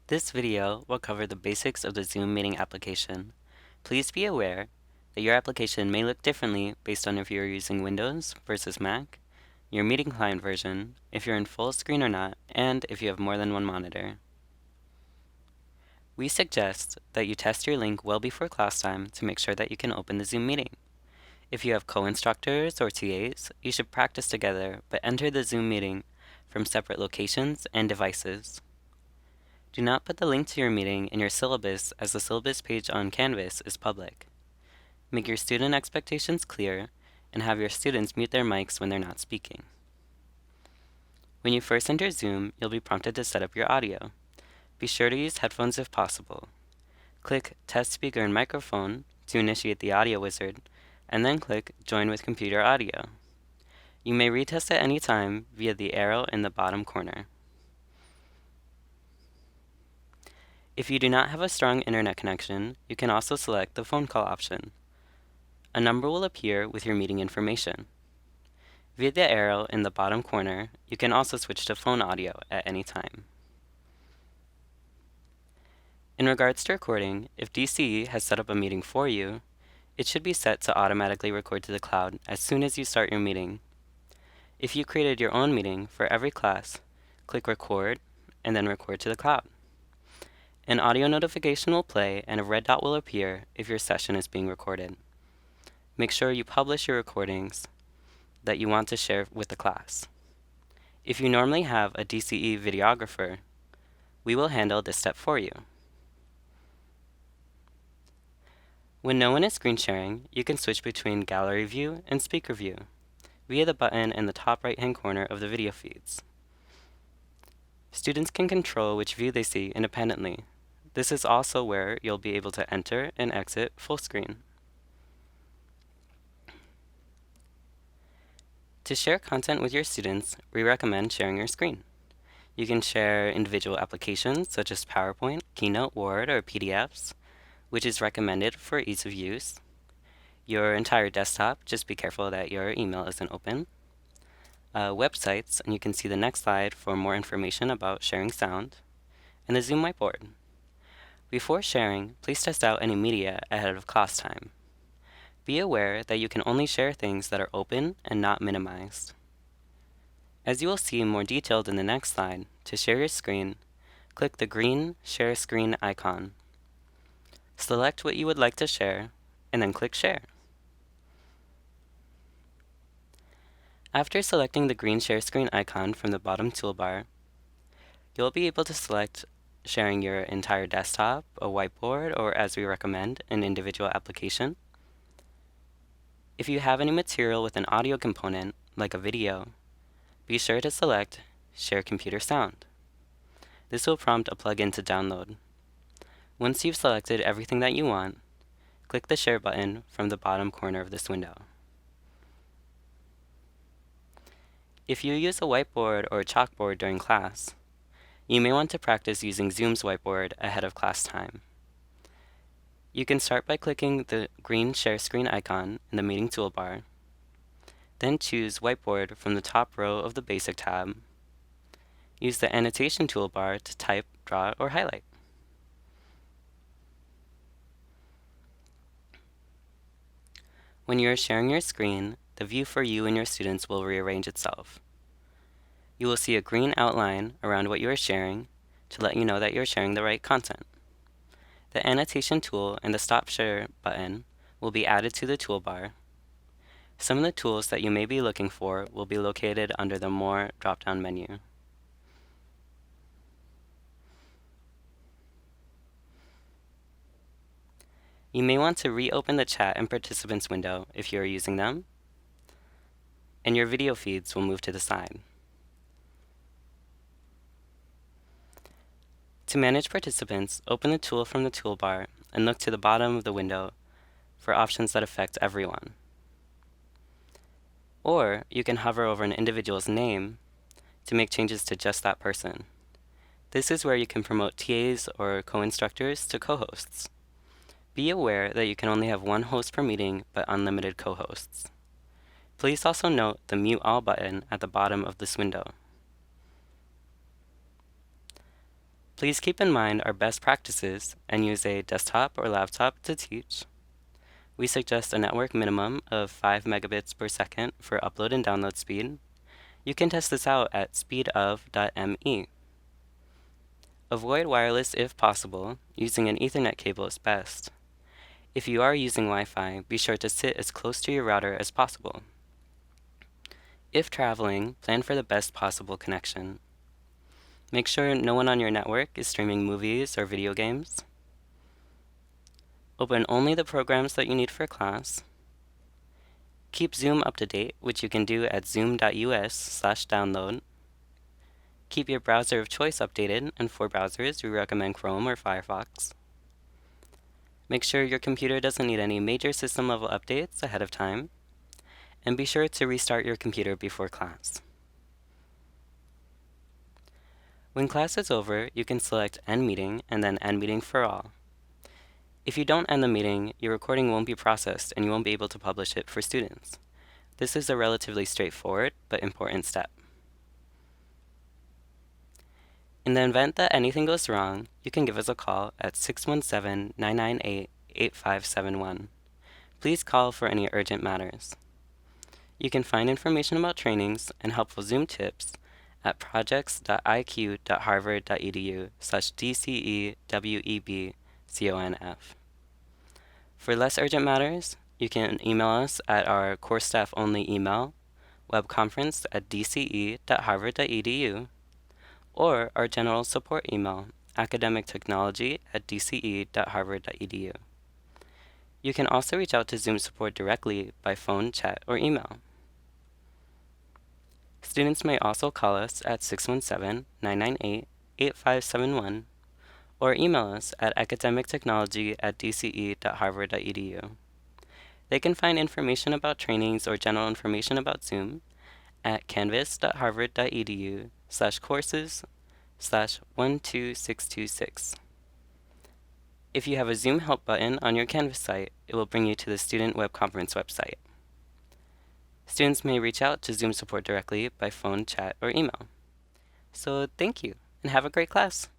This video will cover the basics of the Zoom meeting application. Please be aware that your application may look differently based on if you're using Windows versus Mac, your meeting client version, if you're in full screen or not, and if you have more than one monitor. We suggest that you test your link well before class time to make sure that you can open the Zoom meeting. If you have co-instructors or TAs, you should practice together but enter the Zoom meeting from separate locations and devices. Do not put the link to your meeting in your syllabus, as the syllabus page on Canvas is public. Make your student expectations clear and have your students mute their mics when they're not speaking. When you first enter Zoom, you'll be prompted to set up your audio. Be sure to use headphones if possible. Click Test Speaker and Microphone to initiate the audio wizard, and then click Join with Computer Audio. You may retest at any time via the arrow in the bottom corner. If you do not have a strong internet connection, you can also select the phone call option. A number will appear with your meeting information. Via the arrow in the bottom corner, you can also switch to phone audio at any time. In regards to recording, if DCE has set up a meeting for you, it should be set to automatically record to the cloud as soon as you start your meeting. If you created your own meeting for every class, click Record and then Record to the cloud. An audio notification will play and a red dot will appear if your session is being recorded. Make sure you publish your recordings that you want to share with the class. If you normally have a DCE videographer, we will handle this step for you. When no one is screen sharing, you can switch between gallery view and speaker view via the button in the top right-hand corner of the video feeds. Students can control which view they see independently. This is also where you'll be able to enter and exit full screen. To share content with your students, we recommend sharing your screen. You can share individual applications such as PowerPoint, Keynote, Word, or PDFs, which is recommended for ease of use. Your entire desktop, just be careful that your email isn't open. Websites, and you can see the next slide for more information about sharing sound, and the Zoom whiteboard. Before sharing, please test out any media ahead of class time. Be aware that you can only share things that are open and not minimized. As you will see more detailed in the next slide, to share your screen, click the green Share Screen icon. Select what you would like to share, and then click Share. After selecting the green Share Screen icon from the bottom toolbar, you'll be able to select sharing your entire desktop, a whiteboard, or as we recommend, an individual application. If you have any material with an audio component, like a video, be sure to select Share Computer Sound. This will prompt a plugin to download. Once you've selected everything that you want, click the Share button from the bottom corner of this window. If you use a whiteboard or a chalkboard during class, you may want to practice using Zoom's whiteboard ahead of class time. You can start by clicking the green Share Screen icon in the meeting toolbar, then choose Whiteboard from the top row of the Basic tab. Use the Annotation toolbar to type, draw, or highlight. When you are sharing your screen, the view for you and your students will rearrange itself. You will see a green outline around what you are sharing to let you know that you're sharing the right content. The Annotation tool and the Stop Share button will be added to the toolbar. Some of the tools that you may be looking for will be located under the More drop-down menu. You may want to reopen the chat and participants window if you are using them, and your video feeds will move to the side. To manage participants, open the tool from the toolbar and look to the bottom of the window for options that affect everyone. Or you can hover over an individual's name to make changes to just that person. This is where you can promote TAs or co-instructors to co-hosts. Be aware that you can only have one host per meeting, but unlimited co-hosts. Please also note the Mute All button at the bottom of this window. Please keep in mind our best practices and use a desktop or laptop to teach. We suggest a network minimum of 5 megabits per second for upload and download speed. You can test this out at speedof.me. Avoid wireless if possible. Using an Ethernet cable is best. If you are using Wi-Fi, be sure to sit as close to your router as possible. If traveling, plan for the best possible connection. Make sure no one on your network is streaming movies or video games. Open only the programs that you need for class. Keep Zoom up to date, which you can do at zoom.us/download. Keep your browser of choice updated, and for browsers, we recommend Chrome or Firefox. Make sure your computer doesn't need any major system level updates ahead of time, and be sure to restart your computer before class. When class is over, you can select End Meeting and then End Meeting for All. If you don't end the meeting, your recording won't be processed and you won't be able to publish it for students. This is a relatively straightforward but important step. In the event that anything goes wrong, you can give us a call at 617-998-8571. Please call for any urgent matters. You can find information about trainings and helpful Zoom tips at projects.iq.harvard.edu/DCEWEBCONF. For less urgent matters, you can email us at our core staff only email, webconference@dce.harvard.edu, or our general support email, academictechnology@dce.harvard.edu. You can also reach out to Zoom support directly by phone, chat, or email. Students may also call us at 617-998-8571 or email us at academictechnology@dce.harvard.edu. They can find information about trainings or general information about Zoom at canvas.harvard.edu/courses/12626. If you have a Zoom Help button on your Canvas site, it will bring you to the Student Web Conference website. Students may reach out to Zoom support directly by phone, chat, or email. So thank you, and have a great class.